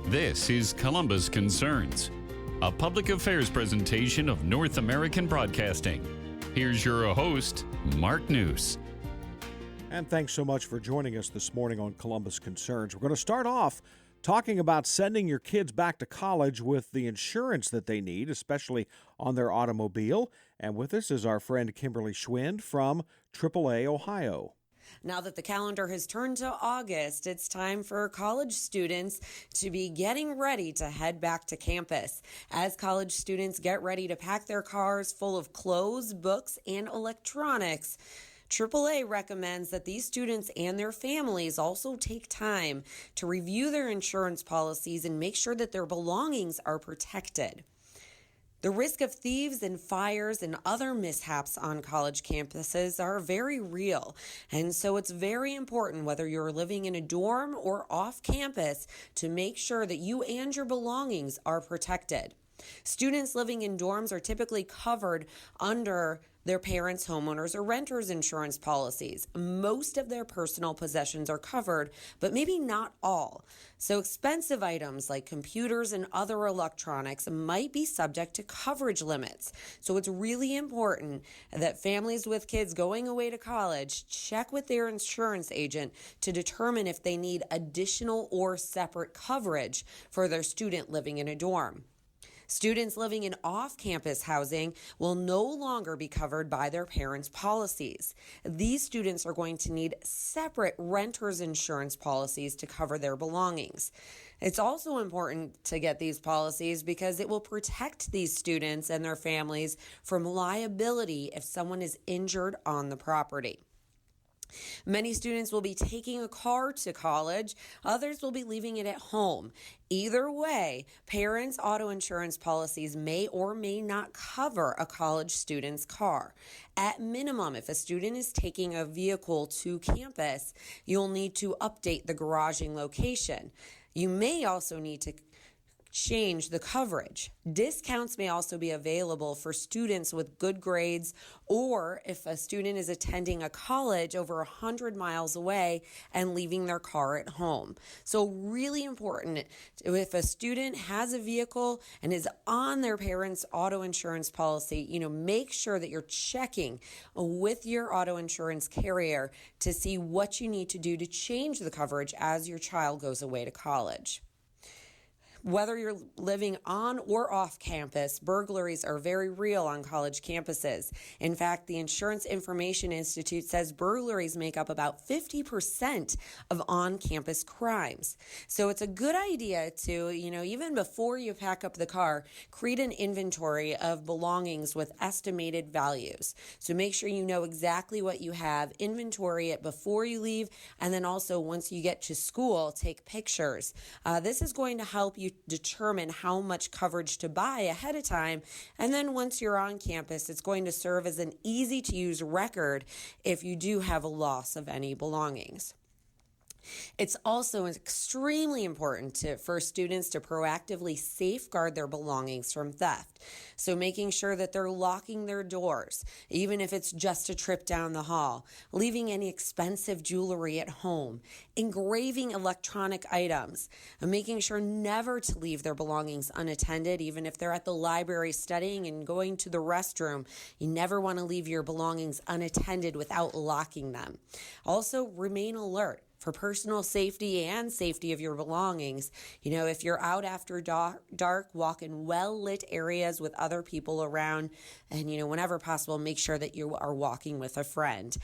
This is Columbus Concerns, a public affairs presentation of North American Broadcasting. Here's your host, Mark News. And thanks so much for joining us this morning on Columbus Concerns. We're going to start off talking about sending your kids back to college with the insurance that they need, especially on their automobile. And with us is our friend Kimberly Schwind from AAA Ohio. Now that the calendar has turned to August, it's time for college students to be getting ready to head back to campus. As college students get ready to pack their cars full of clothes, books, and electronics, AAA recommends that these students and their families also take time to review their insurance policies and make sure that their belongings are protected. The risk of thieves and fires and other mishaps on college campuses are very real, and so it's very important, whether you're living in a dorm or off campus, to make sure that you and your belongings are protected. Students living in dorms are typically covered under their parents' homeowners or renters insurance policies. Most of their personal possessions are covered, but maybe not all. So expensive items like computers and other electronics might be subject to coverage limits. So it's really important that families with kids going away to college check with their insurance agent to determine if they need additional or separate coverage for their student living in a dorm. Students living in off-campus housing will no longer be covered by their parents' policies. These students are going to need separate renters insurance policies to cover their belongings. It's also important to get these policies because it will protect these students and their families from liability if someone is injured on the property. Many students will be taking a car to college. Others will be leaving it at home. Either way, parents' auto insurance policies may or may not cover a college student's car. At minimum, if a student is taking a vehicle to campus, you'll need to update the garaging location. You may also need to change the coverage. Discounts may also be available for students with good grades, or if a student is attending a college over 100 miles away and leaving their car at home. So really important, if a student has a vehicle and is on their parents' auto insurance policy, make sure that you're checking with your auto insurance carrier to see what you need to do to change the coverage as your child goes away to college. Whether you're living on or off campus, burglaries are very real on college campuses. In fact, the Insurance Information Institute says burglaries make up about 50% of on-campus crimes. So it's a good idea to, even before you pack up the car, create an inventory of belongings with estimated values. So make sure you know exactly what you have, inventory it before you leave, and then also once you get to school, take pictures. This is going to help you determine how much coverage to buy ahead of time, and then once you're on campus, it's going to serve as an easy-to-use record if you do have a loss of any belongings. It's also extremely important for students to proactively safeguard their belongings from theft. So making sure that they're locking their doors, even if it's just a trip down the hall, leaving any expensive jewelry at home, engraving electronic items, and making sure never to leave their belongings unattended, even if they're at the library studying and going to the restroom. You never want to leave your belongings unattended without locking them. Also, remain alert for personal safety and safety of your belongings. If you're out after dark, walk in well-lit areas with other people around, and, whenever possible, make sure that you are walking with a friend.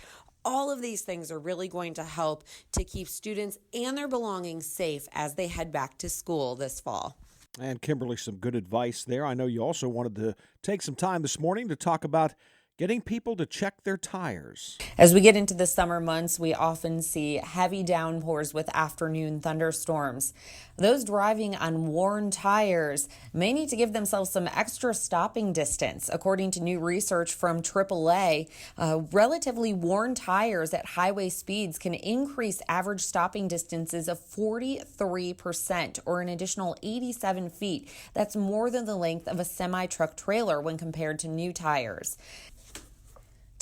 All of these things are really going to help to keep students and their belongings safe as they head back to school this fall. And Kimberly, some good advice there. I know you also wanted to take some time this morning to talk about getting people to check their tires. As we get into the summer months, we often see heavy downpours with afternoon thunderstorms. Those driving on worn tires may need to give themselves some extra stopping distance. According to new research from AAA, relatively worn tires at highway speeds can increase average stopping distances of 43%, or an additional 87 feet. That's more than the length of a semi-truck trailer when compared to new tires.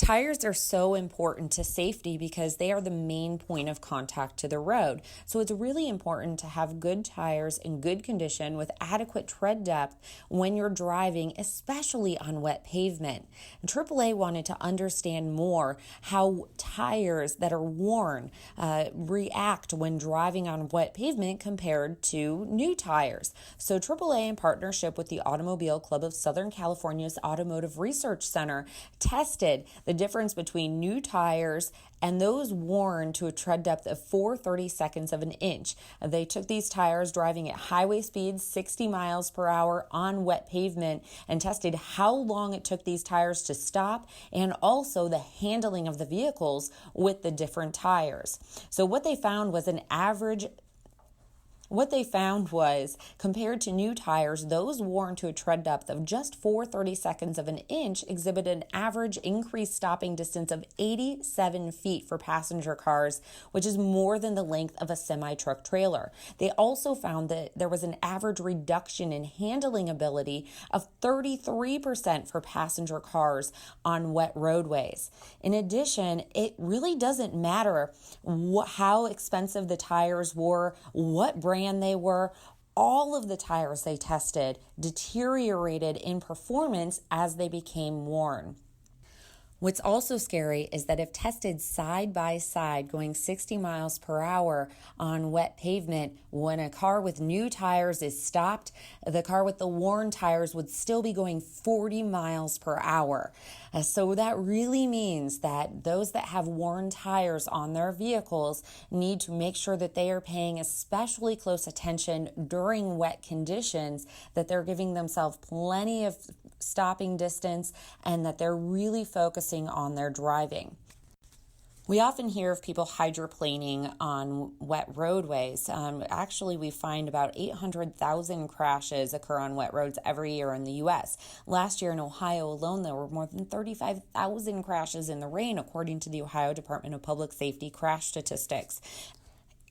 Tires are so important to safety because they are the main point of contact to the road. So it's really important to have good tires in good condition with adequate tread depth when you're driving, especially on wet pavement. And AAA wanted to understand more how tires that are worn react when driving on wet pavement compared to new tires. So AAA, in partnership with the Automobile Club of Southern California's Automotive Research Center, tested the difference between new tires and those worn to a tread depth of 4/32 of an inch. They took these tires driving at highway speeds, 60 miles per hour on wet pavement, and tested how long it took these tires to stop and also the handling of the vehicles with the different tires. So what they found was compared to new tires, those worn to a tread depth of just 4/32 of an inch exhibited an average increased stopping distance of 87 feet for passenger cars, which is more than the length of a semi-truck trailer. They also found that there was an average reduction in handling ability of 33% for passenger cars on wet roadways. In addition, it really doesn't matter how expensive the tires were, what brand they were. All of the tires they tested deteriorated in performance as they became worn. What's also scary is that if tested side by side going 60 miles per hour on wet pavement, when a car with new tires is stopped, the car with the worn tires would still be going 40 miles per hour. So that really means that those that have worn tires on their vehicles need to make sure that they are paying especially close attention during wet conditions, that they're giving themselves plenty of stopping distance, and that they're really focusing on their driving. We often hear of people hydroplaning on wet roadways. Actually, we find about 800,000 crashes occur on wet roads every year in the U.S. Last year in Ohio alone, there were more than 35,000 crashes in the rain, according to the Ohio Department of Public Safety crash statistics.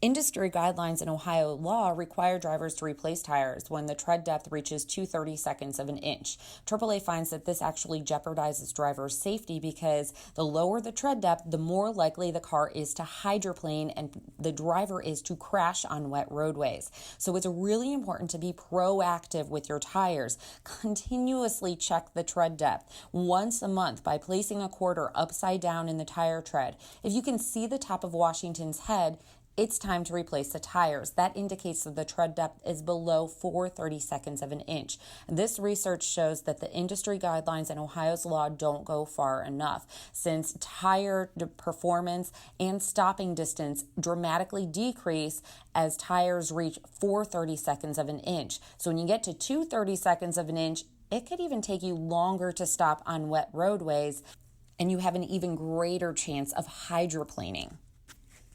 Industry guidelines in Ohio law require drivers to replace tires when the tread depth reaches 2/32 of an inch. AAA finds that this actually jeopardizes drivers' safety because the lower the tread depth, the more likely the car is to hydroplane and the driver is to crash on wet roadways. So it's really important to be proactive with your tires. Continuously check the tread depth once a month by placing a quarter upside down in the tire tread. If you can see the top of Washington's head, it's time to replace the tires. That indicates that the tread depth is below 4/32 of an inch. This research shows that the industry guidelines in Ohio's law don't go far enough, since tire performance and stopping distance dramatically decrease as tires reach 4/32 of an inch. So when you get to 2/32 of an inch, it could even take you longer to stop on wet roadways, and you have an even greater chance of hydroplaning.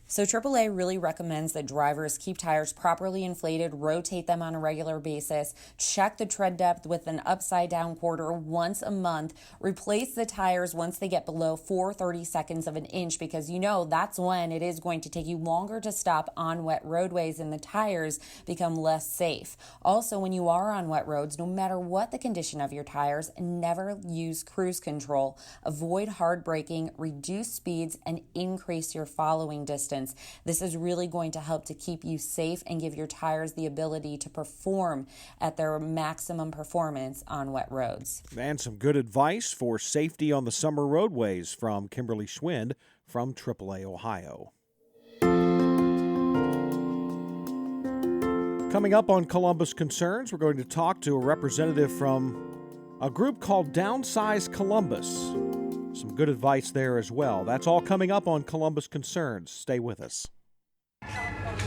So AAA really recommends that drivers keep tires properly inflated, rotate them on a regular basis, check the tread depth with an upside down quarter once a month, replace the tires once they get below 4/32 of an inch, because that's when it is going to take you longer to stop on wet roadways and the tires become less safe. Also, when you are on wet roads, no matter what the condition of your tires, never use cruise control. Avoid hard braking, reduce speeds, and increase your following distance. This is really going to help to keep you safe and give your tires the ability to perform at their maximum performance on wet roads. And some good advice for safety on the summer roadways from Kimberly Schwind from AAA Ohio. Coming up on Columbus Concerns, we're going to talk to a representative from a group called Downsize Columbus. Some good advice there as well. That's all coming up on Columbus Concerns. Stay with us.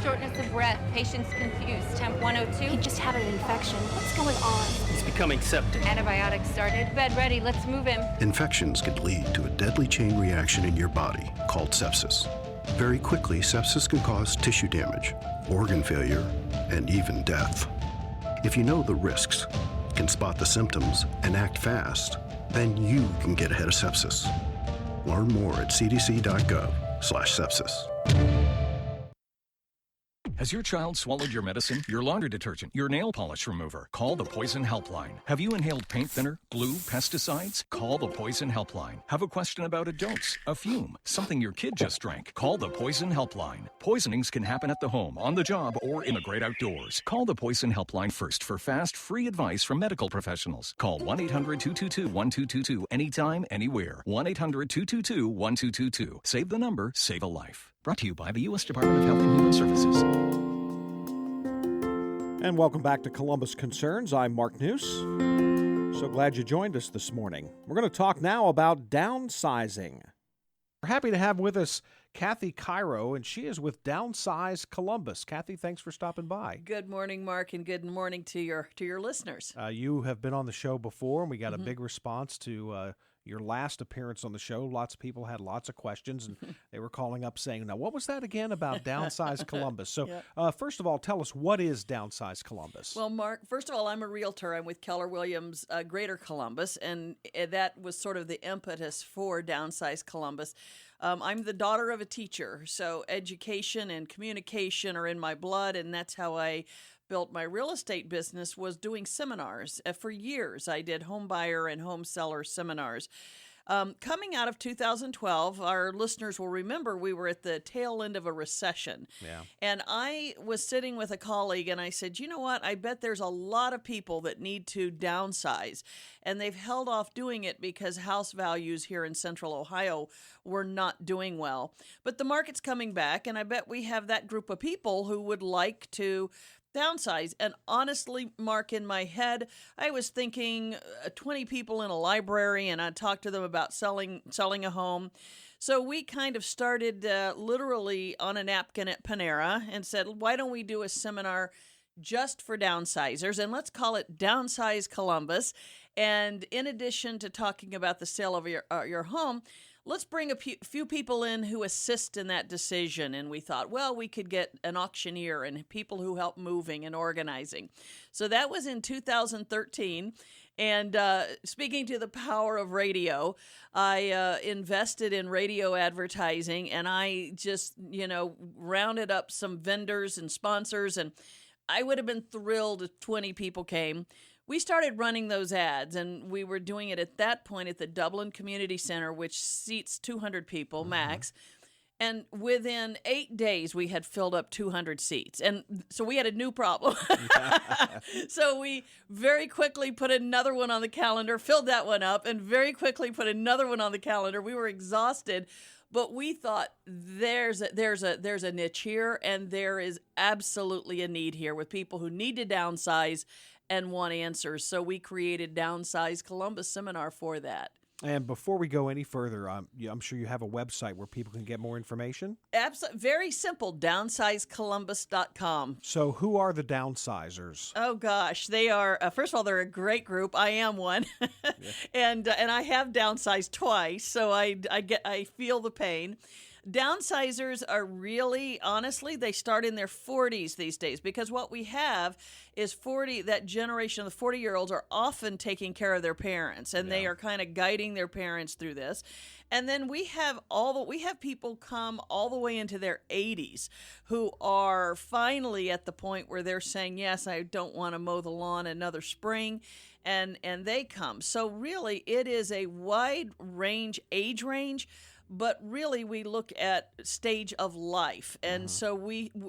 Shortness of breath, patient's confused, temp 102. He just had an infection. What's going on? He's becoming septic. Antibiotics started. Bed ready, let's move him. Infections can lead to a deadly chain reaction in your body called sepsis. Very quickly, sepsis can cause tissue damage, organ failure, and even death. If you know the risks, can spot the symptoms, and act fast, then you can get ahead of sepsis. Learn more at cdc.gov/sepsis. Has your child swallowed your medicine, your laundry detergent, your nail polish remover? Call the Poison Helpline. Have you inhaled paint thinner, glue, pesticides? Call the Poison Helpline. Have a question about a dose, a fume, something your kid just drank? Call the Poison Helpline. Poisonings can happen at the home, on the job, or in the great outdoors. Call the Poison Helpline first for fast, free advice from medical professionals. Call 1-800-222-1222 anytime, anywhere. 1-800-222-1222. Save the number, save a life. Brought to you by the U.S. Department of Health and Human Services. And welcome back to Columbus Concerns. I'm Mark News. So glad you joined us this morning. We're going to talk now about downsizing. We're happy to have with us Kathy Cairo, and she is with Downsize Columbus. Kathy, thanks for stopping by. Good morning, Mark, and good morning to your listeners. You have been on the show before, and we got a big response to your last appearance on the show. Lots of people had lots of questions, and they were calling up saying, now, what was that again about Downsize Columbus? So first of all, tell us, what is Downsize Columbus? Well, Mark, first of all, I'm a realtor. I'm with Keller Williams Greater Columbus, and that was sort of the impetus for Downsize Columbus. I'm the daughter of a teacher, so education and communication are in my blood, and that's how I built my real estate business, was doing seminars. For years, I did home buyer and home seller seminars. Coming out of 2012, our listeners will remember we were at the tail end of a recession. Yeah. And I was sitting with a colleague and I said, you know what? I bet there's a lot of people that need to downsize. And they've held off doing it because house values here in Central Ohio were not doing well. But the market's coming back, and I bet we have that group of people who would like to downsize. And honestly, Mark, in my head, I was thinking 20 people in a library, and I talked to them about selling a home. So we kind of started literally on a napkin at Panera and said, why don't we do a seminar just for downsizers, and let's call it Downsize Columbus. And in addition to talking about the sale of your home, let's bring a few people in who assist in that decision. And we thought, well, we could get an auctioneer and people who help moving and organizing. So that was in 2013. And speaking to the power of radio, I invested in radio advertising, and I just, rounded up some vendors and sponsors, and I would have been thrilled if 20 people came. We started running those ads, and we were doing it at that point at the Dublin Community Center, which seats 200 people max. And within 8 days, we had filled up 200 seats. And so we had a new problem. So we very quickly put another one on the calendar, filled that one up, and very quickly put another one on the calendar. We were exhausted. But we thought there's a niche here, and there is absolutely a need here with people who need to downsize and want answers. So we created Downsize Columbus Seminar for that. And before we go any further, I'm sure you have a website where people can get more information? Absolutely. Very simple, downsizecolumbus.com. So who are the downsizers? Oh, gosh. They are, first of all, they're a great group. I am one. And I have downsized twice, so I feel the pain. Downsizers are really, honestly, they start in their 40s these days, because what we have is that generation of the 40-year-olds are often taking care of their parents, and they are kind of guiding their parents through this. And then we have people come all the way into their 80s who are finally at the point where they're saying, yes, I don't want to mow the lawn another spring, and they come. So really, it is a wide age range. But really, we look at stage of life. And so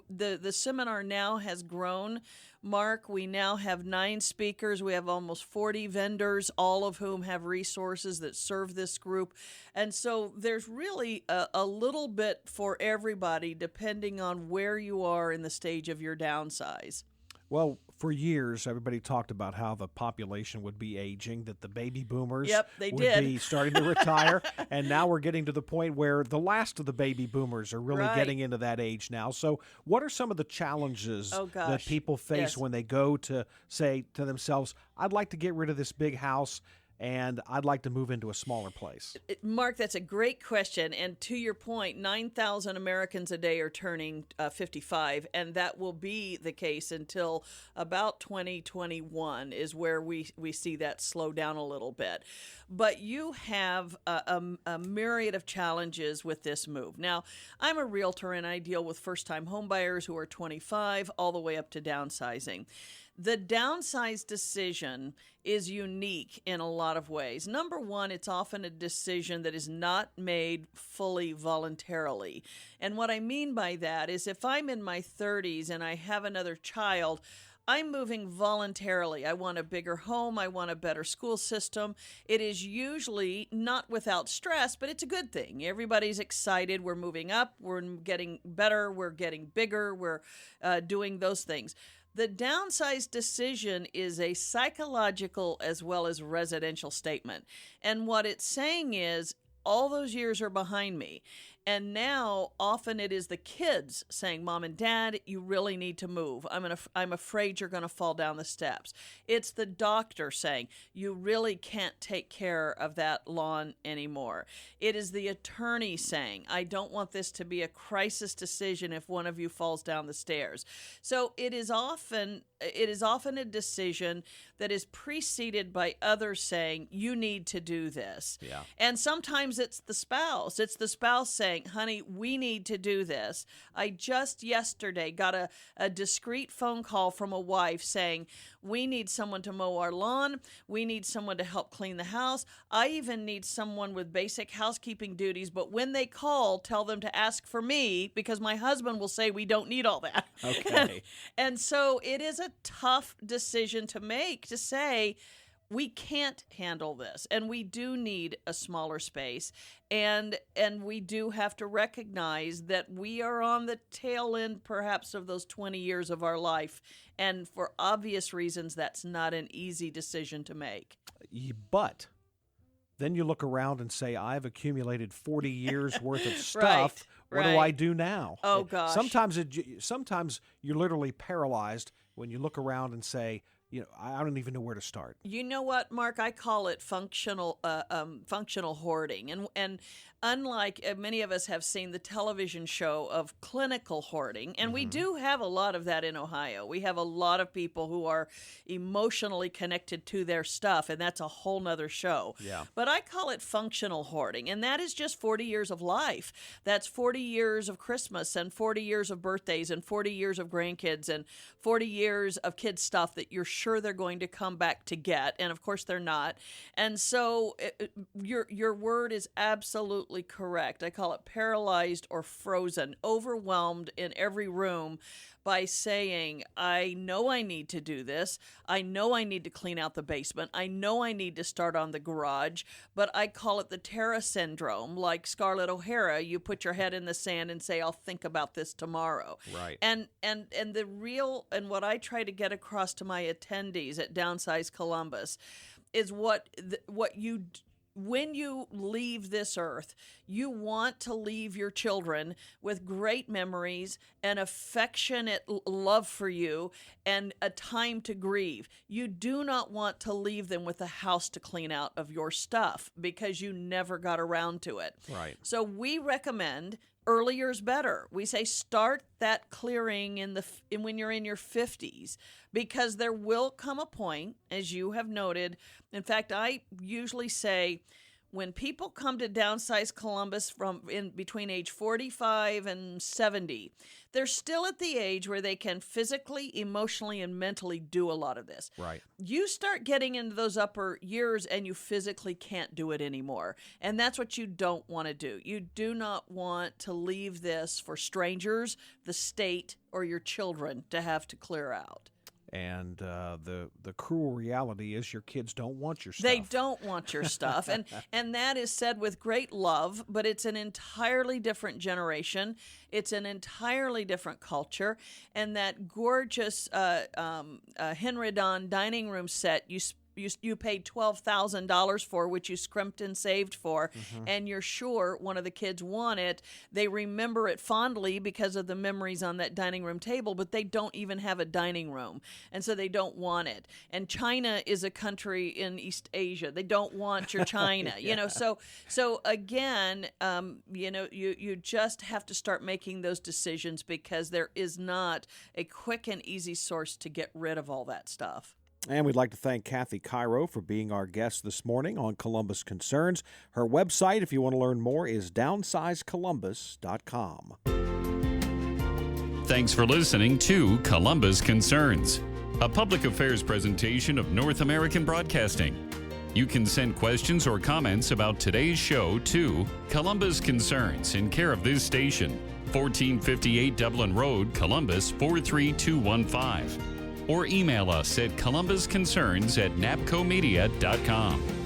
the seminar now has grown. Mark, we now have 9 speakers. We have almost 40 vendors, all of whom have resources that serve this group. And so there's really a little bit for everybody, depending on where you are in the stage of your downsize. Well, for years, everybody talked about how the population would be aging, that the baby boomers would be starting to retire. And now we're getting to the point where the last of the baby boomers are really getting into that age now. So what are some of the challenges that people face when they go to say to themselves, I'd like to get rid of this big house and I'd like to move into a smaller place? Mark, that's a great question. And to your point, 9,000 Americans a day are turning 55, and that will be the case until about 2021 is where we see that slow down a little bit. But you have a myriad of challenges with this move. Now, I'm a realtor, and I deal with first-time homebuyers who are 25 all the way up to downsizing. The downsize decision is unique in a lot of ways. Number one, it's often a decision that is not made fully voluntarily. And what I mean by that is if I'm in my 30s and I have another child, I'm moving voluntarily. I want a bigger home. I want a better school system. It is usually not without stress, but it's a good thing. Everybody's excited. We're moving up. We're getting better. We're getting bigger. We're doing those things. The downsize decision is a psychological as well as residential statement. And what it's saying is, all those years are behind me. And now often it is the kids saying, Mom and Dad, you really need to move. I'm afraid you're going to fall down the steps. It's the doctor saying, you really can't take care of that lawn anymore. It is the attorney saying, I don't want this to be a crisis decision if one of you falls down the stairs. So it is often a decision that is preceded by others saying, you need to do this. Yeah. And sometimes it's the spouse. It's the spouse saying, honey, we need to do this. I just yesterday got a discreet phone call from a wife saying, we need someone to mow our lawn. We need someone to help clean the house. I even need someone with basic housekeeping duties. But when they call, tell them to ask for me because my husband will say we don't need all that. Okay. And so it is a tough decision to make, to say, we can't handle this, and we do need a smaller space, and we do have to recognize that we are on the tail end, perhaps, of those 20 years of our life, and for obvious reasons, that's not an easy decision to make. But then you look around and say, I've accumulated 40 years worth of stuff. What do I do now? Oh, gosh. Sometimes you're literally paralyzed when you look around and say, I don't even know where to start. You know what, Mark? I call it functional hoarding. And unlike many of us have seen the television show of clinical hoarding, and we do have a lot of that in Ohio. We have a lot of people who are emotionally connected to their stuff, and that's a whole nother show. Yeah. But I call it functional hoarding, and that is just 40 years of life. That's 40 years of Christmas and 40 years of birthdays and 40 years of grandkids and 40 years of kids' stuff that you're sure they're going to come back to get, and of course they're not. And so your word is absolutely correct. I call it paralyzed or frozen, overwhelmed in every room by saying, I know I need to do this. I know I need to clean out the basement. I know I need to start on the garage, but I call it the Tara syndrome. Like Scarlett O'Hara, you put your head in the sand and say, I'll think about this tomorrow. Right. And the real, and what I try to get across to my attendees at Downsize Columbus is when you leave this earth, you want to leave your children with great memories, an affectionate love for you, and a time to grieve. You do not want to leave them with a house to clean out of your stuff because you never got around to it. Right. So we recommend earlier is better. We say start that clearing when you're in your 50s, because there will come a point, as you have noted. In fact, I usually say when people come to Downsize Columbus from in between age 45 and 70, they're still at the age where they can physically, emotionally, and mentally do a lot of this. Right. You start getting into those upper years and you physically can't do it anymore. And that's what you don't want to do. You do not want to leave this for strangers, the state, or your children to have to clear out. And the cruel reality is your kids don't want your stuff. They don't want your stuff. And that is said with great love, but it's an entirely different generation. It's an entirely different culture. And that gorgeous Henredon dining room set you paid $12,000 for, which you scrimped and saved for, and you're sure one of the kids want it. They remember it fondly because of the memories on that dining room table, but they don't even have a dining room, and so they don't want it. And China is a country in East Asia. They don't want your China, you know. So again, you know, you just have to start making those decisions, because there is not a quick and easy source to get rid of all that stuff. And we'd like to thank Kathy Cairo for being our guest this morning on Columbus Concerns. Her website, if you want to learn more, is downsizecolumbus.com. Thanks for listening to Columbus Concerns, a public affairs presentation of North American Broadcasting. You can send questions or comments about today's show to Columbus Concerns, in care of this station, 1458 Dublin Road, Columbus 43215. Or email us at columbusconcerns@napcomedia.com.